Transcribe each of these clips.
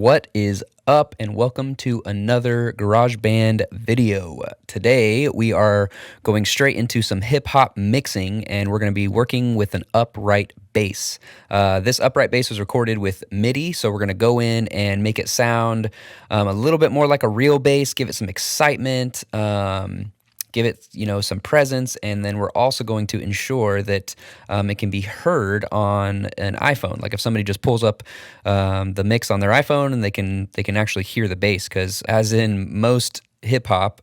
What is up, and welcome to another GarageBand video. Today we are going straight into some hip hop mixing, and we're going to be working with an upright bass. This upright bass was recorded with MIDI, so we're going to go in and make it sound a little bit more like a real bass, give it some excitement, give it, some presence, and then we're also going to ensure that it can be heard on an iPhone. Like if somebody just pulls up the mix on their iPhone, and they can actually hear the bass, because as in most hip hop,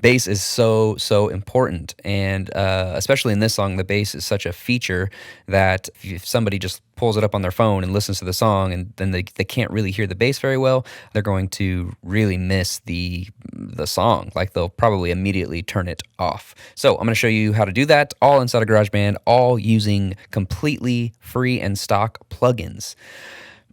bass is so important, and especially in this song, the bass is such a feature that if somebody just pulls it up on their phone and listens to the song, and then they can't really hear the bass very well, they're going to really miss the song. Like they'll probably immediately turn it off. So I'm going to show you how to do that all inside of GarageBand, all using completely free and stock plugins.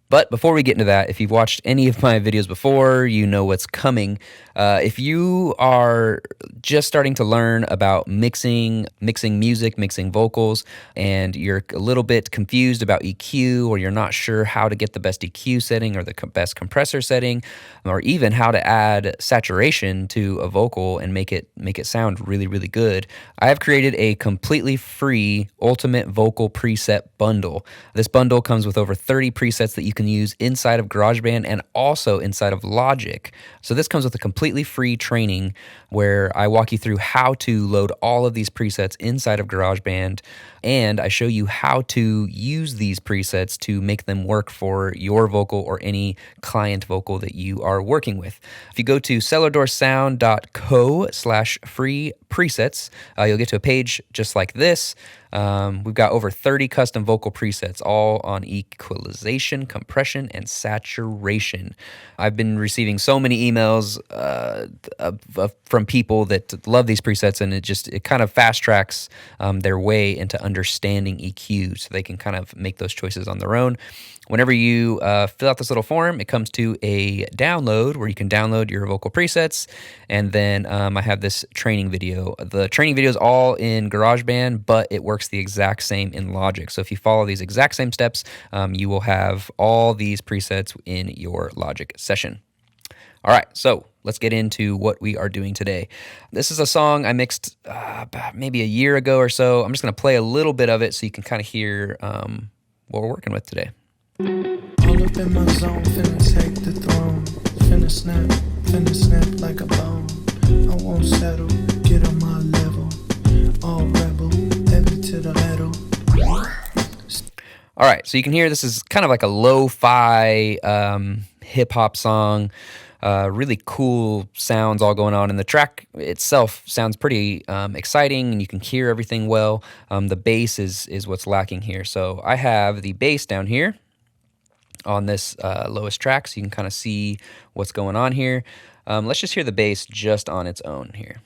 But before we get into that, if you've watched any of my videos before, you know what's coming. If you are just starting to learn about mixing music, mixing vocals, and you're a little bit confused about EQ, or you're not sure how to get the best EQ setting or the best compressor setting, or even how to add saturation to a vocal and make it sound really, really good, I have created a completely free Ultimate Vocal Preset Bundle. This bundle comes with over 30 presets that you can use inside of GarageBand and also inside of Logic. So this comes with a completely free training where I walk you through how to load all of these presets inside of GarageBand, and I show you how to use these presets to make them work for your vocal or any client vocal that you are working with. If you go to cellardoorsound.co/free presets, you'll get to a page just like this. We've got over 30 custom vocal presets, all on equalization, compression, and saturation. I've been receiving so many emails from people that love these presets, and it kind of fast tracks their way into understanding EQ, so they can kind of make those choices on their own. Whenever you fill out this little form, it comes to a download where you can download your vocal presets, and then I have this training video. The training video is all in GarageBand, but it works the exact same in Logic. So if you follow these exact same steps, you will have all these presets in your Logic session. All right, so let's get into what we are doing today. This is a song I mixed maybe a year ago or so. I'm just going to play a little bit of it so you can kind of hear what we're working with today. All up in my zone, finna take the throne. Finna snap like a bone. I won't settle, get on my level. All rebel, heavy to the metal. All right, so you can hear this is kind of like a lo-fi hip-hop song. Really cool sounds all going on, and the track itself sounds pretty exciting, and you can hear everything well. The bass is what's lacking here. So I have the bass down here on this lowest track, so you can kind of see what's going on here. Let's just hear the bass just on its own here.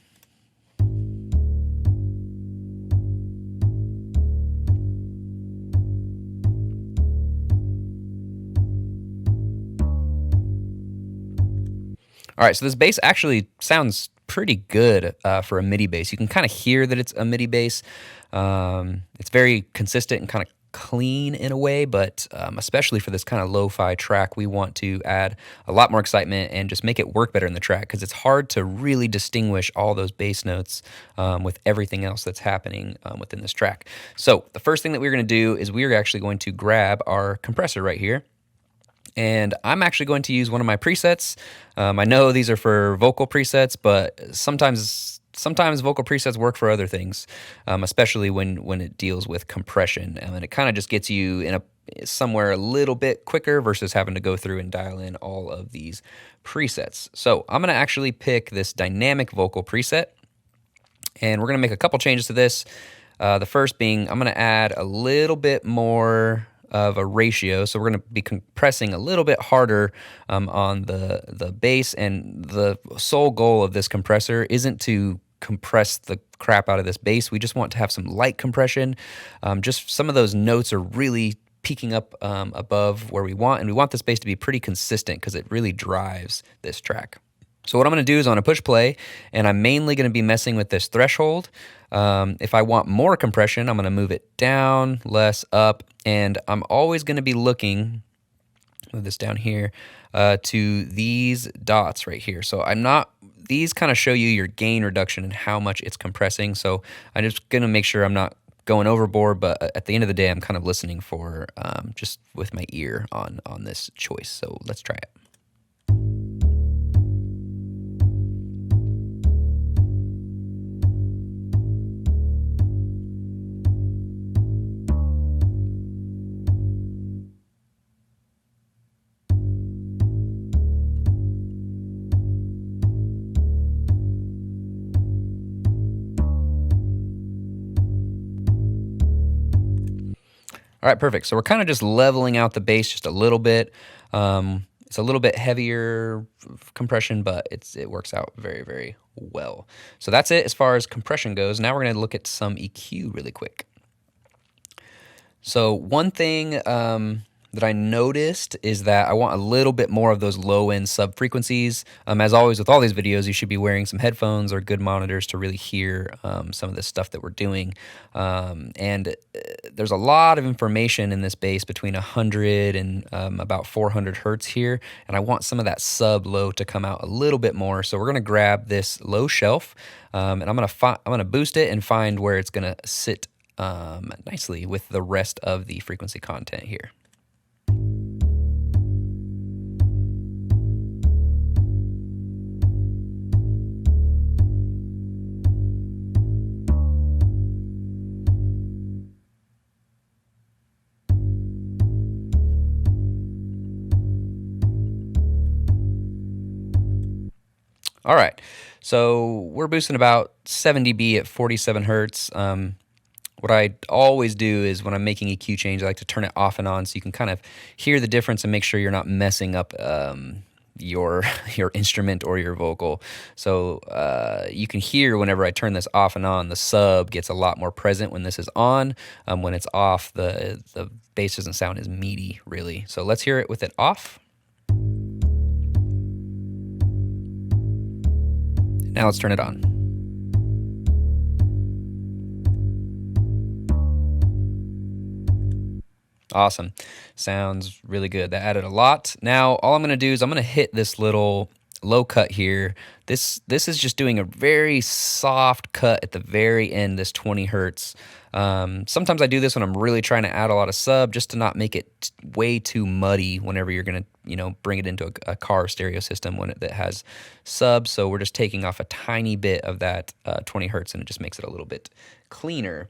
All right, so this bass actually sounds pretty good for a MIDI bass. You can kind of hear that it's a MIDI bass. It's very consistent and kind of clean in a way, but especially for this kind of lo-fi track, we want to add a lot more excitement and just make it work better in the track, because it's hard to really distinguish all those bass notes with everything else that's happening within this track. So the first thing that we're going to do is we're actually going to grab our compressor right here. And I'm actually going to use one of my presets. I know these are for vocal presets, but sometimes vocal presets work for other things, especially when it deals with compression. And it kind of just gets you in somewhere a little bit quicker versus having to go through and dial in all of these presets. So I'm going to actually pick this dynamic vocal preset, and we're going to make a couple changes to this. The first being, I'm going to add a little bit more of a ratio, so we're going to be compressing a little bit harder on the bass, and the sole goal of this compressor isn't to compress the crap out of this bass. We just want to have some light compression. Just some of those notes are really peaking up above where we want, and we want this bass to be pretty consistent because it really drives this track. So what I'm going to do is I'm going to push play, and I'm mainly going to be messing with this threshold. If I want more compression, I'm going to move it down, less, up, and I'm always going to be looking, move this down here, to these dots right here. So these kind of show you your gain reduction and how much it's compressing. So I'm just gonna make sure I'm not going overboard, but at the end of the day, I'm kind of listening for just with my ear on this choice. So let's try it. All right, perfect. So we're kind of just leveling out the bass just a little bit. It's a little bit heavier compression, but it works out very, very well. So that's it as far as compression goes. Now we're going to look at some EQ really quick. So one thing that I noticed is that I want a little bit more of those low-end sub-frequencies. As always with all these videos, you should be wearing some headphones or good monitors to really hear some of the stuff that we're doing. There's a lot of information in this bass between 100 and about 400 hertz here, and I want some of that sub-low to come out a little bit more. So we're going to grab this low shelf, and I'm going to boost it and find where it's going to sit nicely with the rest of the frequency content here. All right, so we're boosting about 7 dB at 47 hertz. What I always do is when I'm making EQ change, I like to turn it off and on so you can kind of hear the difference and make sure you're not messing up your instrument or your vocal. So you can hear whenever I turn this off and on, the sub gets a lot more present when this is on. When it's off, the bass doesn't sound as meaty, really. So let's hear it with it off. Now let's turn it on. Awesome. Sounds really good. That added a lot. Now all I'm going to do is I'm going to hit this little low cut here. This is just doing a very soft cut at the very end, this 20 hertz. Sometimes I do this when I'm really trying to add a lot of sub just to not make it way too muddy whenever you're going to, bring it into a car stereo system that has sub. So we're just taking off a tiny bit of that 20 hertz and it just makes it a little bit cleaner.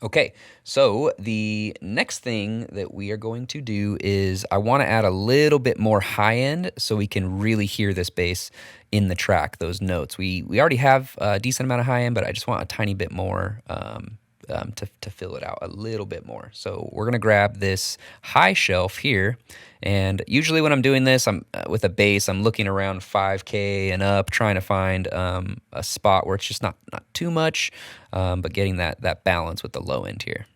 Okay, so the next thing that we are going to do is I want to add a little bit more high end so we can really hear this bass in the track, those notes. We already have a decent amount of high end, but I just want a tiny bit more to fill it out a little bit more. So we're going to grab this high shelf here, and usually when I'm doing this, I'm with a bass, I'm looking around 5K and up, trying to find a spot where it's just not too much, but getting that balance with the low end here.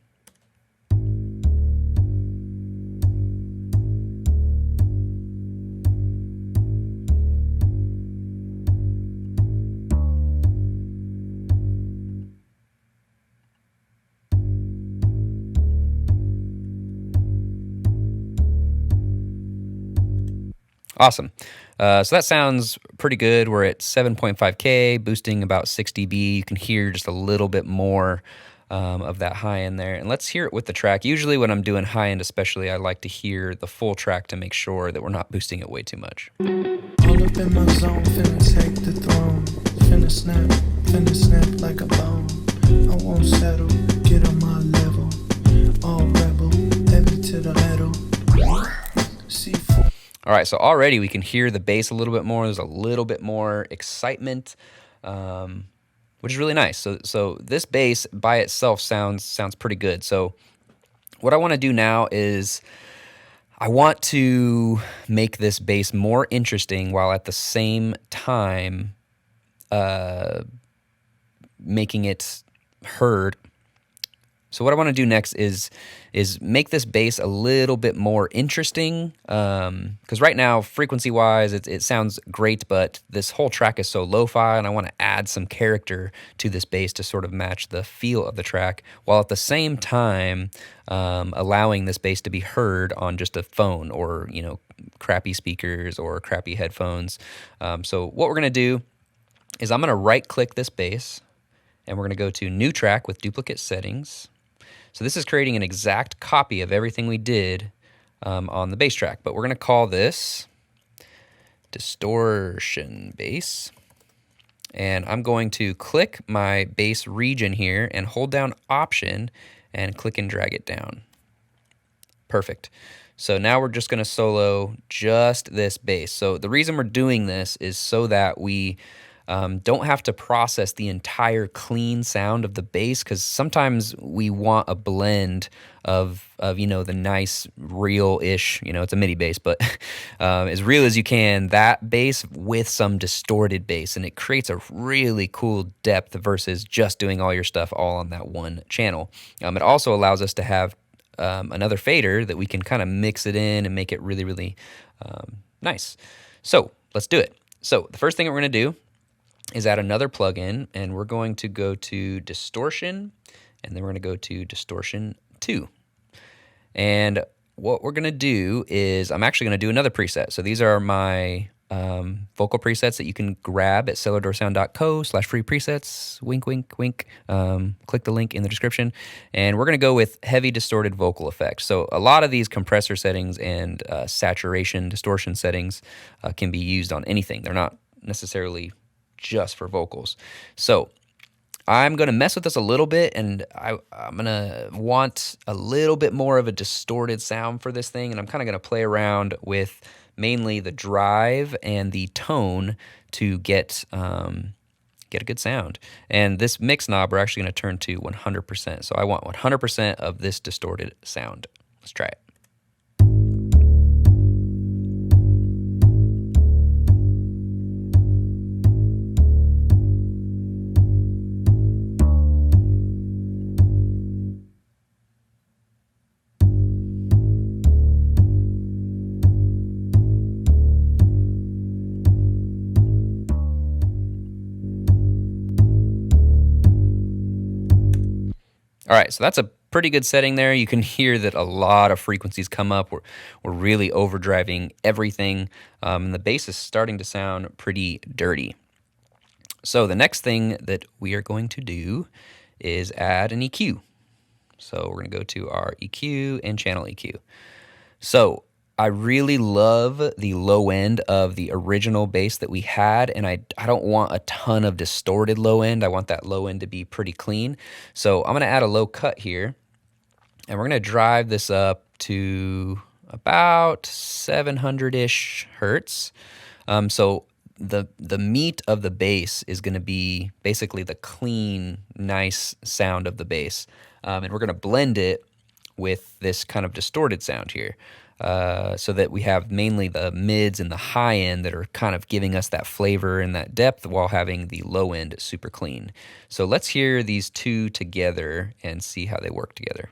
Awesome. So that sounds pretty good. We're at 7.5K, boosting about 6 dB. You can hear just a little bit more of that high end there. And let's hear it with the track. Usually when I'm doing high end especially, I like to hear the full track to make sure that we're not boosting it way too much. All up in my zone, finna take the throne. Finna snap like a bone. I won't settle, get on my level. All rebel, heavy to the metal. C4. All right, so already we can hear the bass a little bit more. There's a little bit more excitement, which is really nice. So this bass by itself sounds pretty good. So what I want to do now is I want to make this bass more interesting while at the same time making it heard. So what I want to do next is make this bass a little bit more interesting, because right now, frequency-wise, it sounds great, but this whole track is so lo-fi, and I want to add some character to this bass to sort of match the feel of the track, while at the same time allowing this bass to be heard on just a phone or crappy speakers or crappy headphones. So what we're going to do is I'm going to right-click this bass, and we're going to go to New Track with Duplicate Settings. So this is creating an exact copy of everything we did on the bass track, but we're going to call this Distortion Bass. And I'm going to click my bass region here and hold down Option and click and drag it down. Perfect. So now we're just going to solo just this bass. So the reason we're doing this is so that we don't have to process the entire clean sound of the bass, because sometimes we want a blend of you know, the nice real-ish, you know, it's a MIDI bass, but as real as you can, that bass with some distorted bass, and it creates a really cool depth versus just doing all your stuff all on that one channel. It also allows us to have another fader that we can kind of mix it in and make it really, really nice. So let's do it. So the first thing we're going to do is add another plugin, and we're going to go to Distortion, and then we're going to go to Distortion 2. And what we're going to do is I'm actually going to do another preset. So these are my vocal presets that you can grab at cellardoorsound.co/free presets. Wink, wink, wink. Click the link in the description. And we're going to go with heavy distorted vocal effects. So a lot of these compressor settings and saturation distortion settings can be used on anything. They're not necessarily just for vocals. So I'm going to mess with this a little bit, and I'm going to want a little bit more of a distorted sound for this thing, and I'm kind of going to play around with mainly the drive and the tone to get a good sound. And this mix knob we're actually going to turn to 100%. So I want 100% of this distorted sound. Let's try it. All right, so that's a pretty good setting there. You can hear that a lot of frequencies come up. We're really overdriving everything, and the bass is starting to sound pretty dirty. So the next thing that we are going to do is add an EQ. So we're going to go to our EQ and channel EQ. So I really love the low end of the original bass that we had, and I don't want a ton of distorted low end. I want that low end to be pretty clean. So I'm going to add a low cut here, and we're going to drive this up to about 700-ish hertz. So the meat of the bass is going to be basically the clean, nice sound of the bass, and we're going to blend it with this kind of distorted sound here. So that we have mainly the mids and the high end that are kind of giving us that flavor and that depth while having the low end super clean. So let's hear these two together and see how they work together.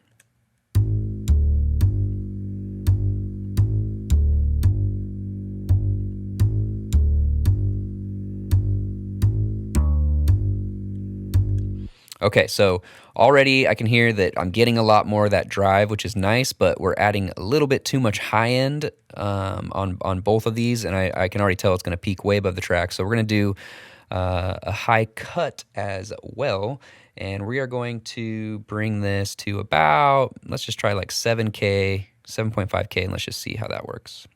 Okay, so already I can hear that I'm getting a lot more of that drive, which is nice, but we're adding a little bit too much high end on both of these, and I can already tell it's going to peak way above the track. So we're going to do a high cut as well, and we are going to bring this to about, let's just try like 7K, 7.5K, and let's just see how that works.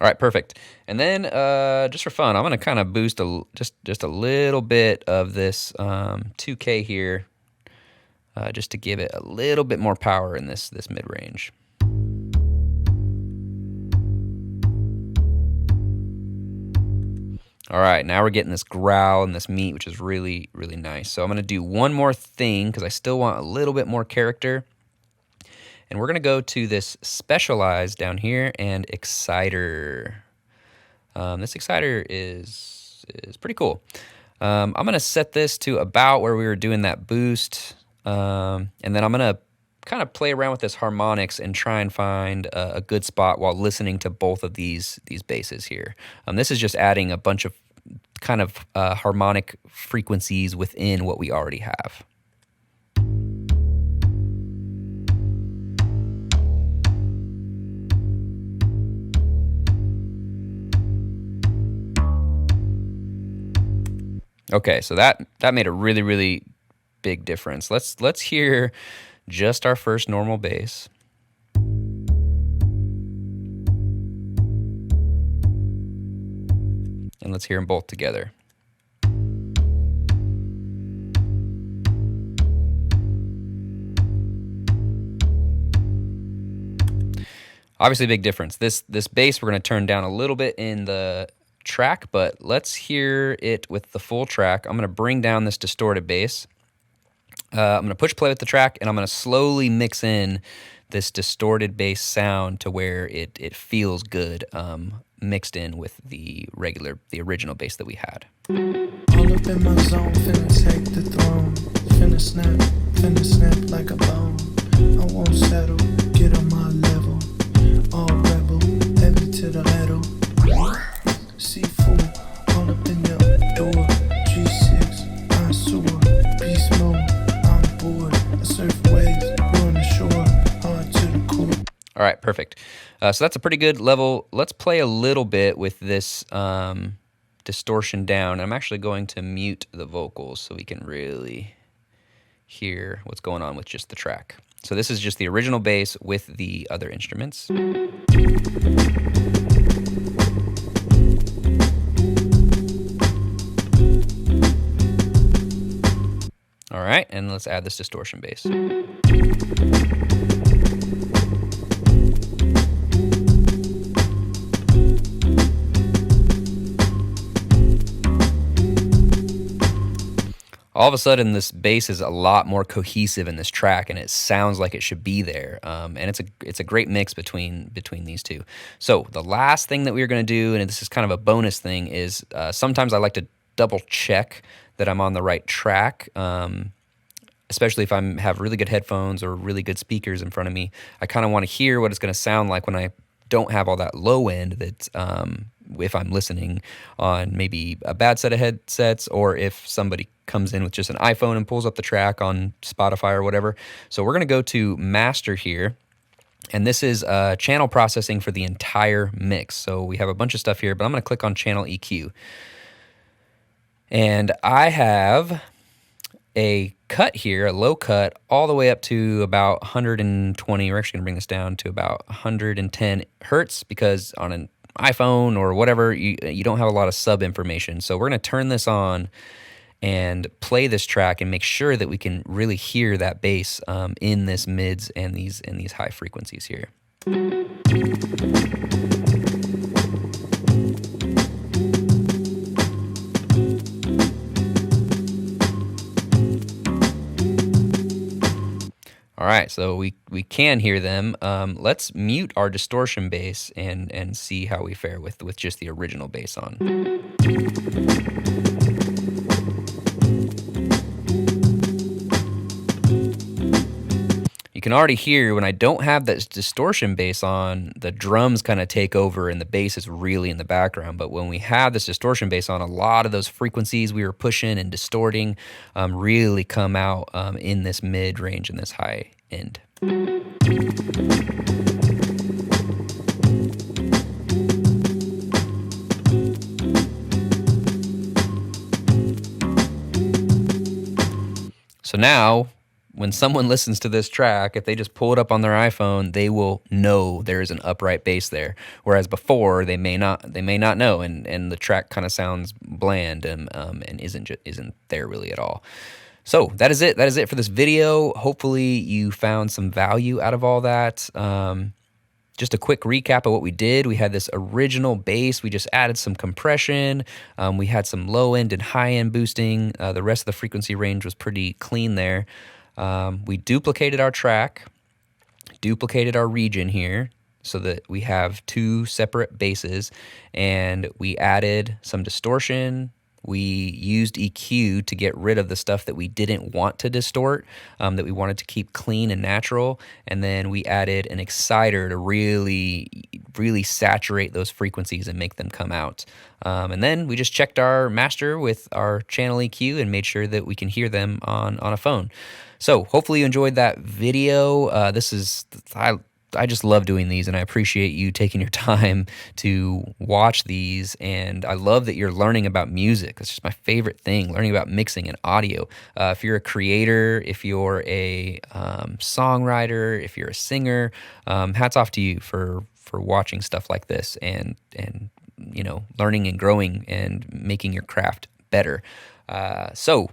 All right, perfect. And then just for fun, I'm going to kind of boost just a little bit of this 2K here, just to give it a little bit more power in this mid-range. All right, now we're getting this growl and this meat, which is really, really nice. So I'm going to do one more thing because I still want a little bit more character. And we're going to go to this Specialize down here and Exciter. This Exciter is pretty cool. I'm going to set this to about where we were doing that boost. And then I'm going to kind of play around with this harmonics and try and find a good spot while listening to both of these basses here. This is just adding a bunch of kind of harmonic frequencies within what we already have. Okay, so that made a really, really big difference. Let's hear just our first normal bass. And let's hear them both together. Obviously, big difference. This bass we're going to turn down a little bit in the track, but let's hear it with the full track. I'm going to bring down this distorted bass. I'm going to push play with the track, and I'm going to slowly mix in this distorted bass sound to where it feels good, mixed in with the original bass that we had. All up in my zone, finna take the throne. Finna snap like a bone. I won't settle, get on my level. All rebel, heavy to the metal. Seafood, all up in your door. G6, I soar, beast mode, I'm bored. I surf waves, we're on the shore, hard to the core. All right, perfect. So that's a pretty good level. Let's play a little bit with this distortion down. I'm actually going to mute the vocals so we can really hear what's going on with just the track. So this is just the original bass with the other instruments. All right, and let's add this distortion bass. All of a sudden, this bass is a lot more cohesive in this track, and it sounds like it should be there. And it's a great mix between these two. So the last thing that we're going to do, and this is kind of a bonus thing, is sometimes I like to double check that I'm on the right track, especially if I have really good headphones or really good speakers in front of me. I kind of want to hear what it's going to sound like when I don't have all that low end that's if I'm listening on maybe a bad set of headsets, or if somebody comes in with just an iPhone and pulls up the track on Spotify or whatever. So we're going to go to master here, and this is channel processing for the entire mix. So we have a bunch of stuff here, but I'm going to click on channel EQ. And I have a cut here, a low cut, all the way up to about 120. We're actually going to bring this down to about 110 hertz, because on an iPhone or whatever, you don't have a lot of sub information. So we're going to turn this on and play this track and make sure that we can really hear that bass in this mids and these high frequencies here. All right, so we can hear them. Let's mute our distortion bass and see how we fare with just the original bass on. You can already hear when I don't have that distortion bass on, the drums kind of take over and the bass is really in the background. But when we have this distortion bass on, a lot of those frequencies we were pushing and distorting really come out in this mid range and this high end. So now, when someone listens to this track, if they just pull it up on their iPhone, they will know there is an upright bass there. Whereas before, they may not know, and the track kind of sounds bland and isn't there really at all. So that is it. That is it for this video. Hopefully you found some value out of all that. Just a quick recap of what we did. We had this original bass. We just added some compression. We had some low end and high end boosting. The rest of the frequency range was pretty clean there. We duplicated our track, duplicated our region here so that we have two separate basses, and we added some distortion. we used EQ to get rid of the stuff that we didn't want to distort, that we wanted to keep clean and natural, and then we added an exciter to really, really saturate those frequencies and make them come out. And then we just checked our master with our channel EQ and made sure that we can hear them on a phone. So hopefully you enjoyed that video. I just love doing these, and I appreciate you taking your time to watch these. And I love that you're learning about music. It's just my favorite thing, learning about mixing and audio. If you're a creator, if you're a songwriter, if you're a singer, hats off to you for watching stuff like this and learning and growing and making your craft better. So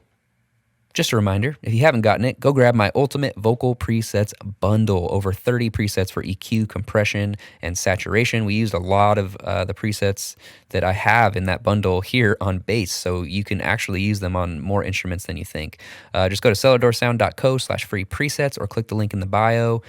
just a reminder, if you haven't gotten it, go grab my Ultimate Vocal Presets Bundle. Over 30 presets for EQ, compression, and saturation. We used a lot of the presets that I have in that bundle here on bass, so you can actually use them on more instruments than you think. Just go to cellardoorsound.co/free presets or click the link in the bio.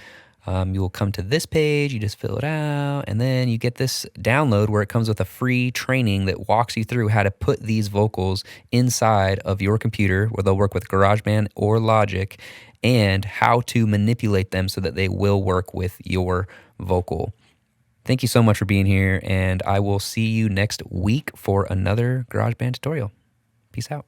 You will come to this page, you just fill it out, and then you get this download where it comes with a free training that walks you through how to put these vocals inside of your computer, where they'll work with GarageBand or Logic, and how to manipulate them so that they will work with your vocal. Thank you so much for being here, and I will see you next week for another GarageBand tutorial. Peace out.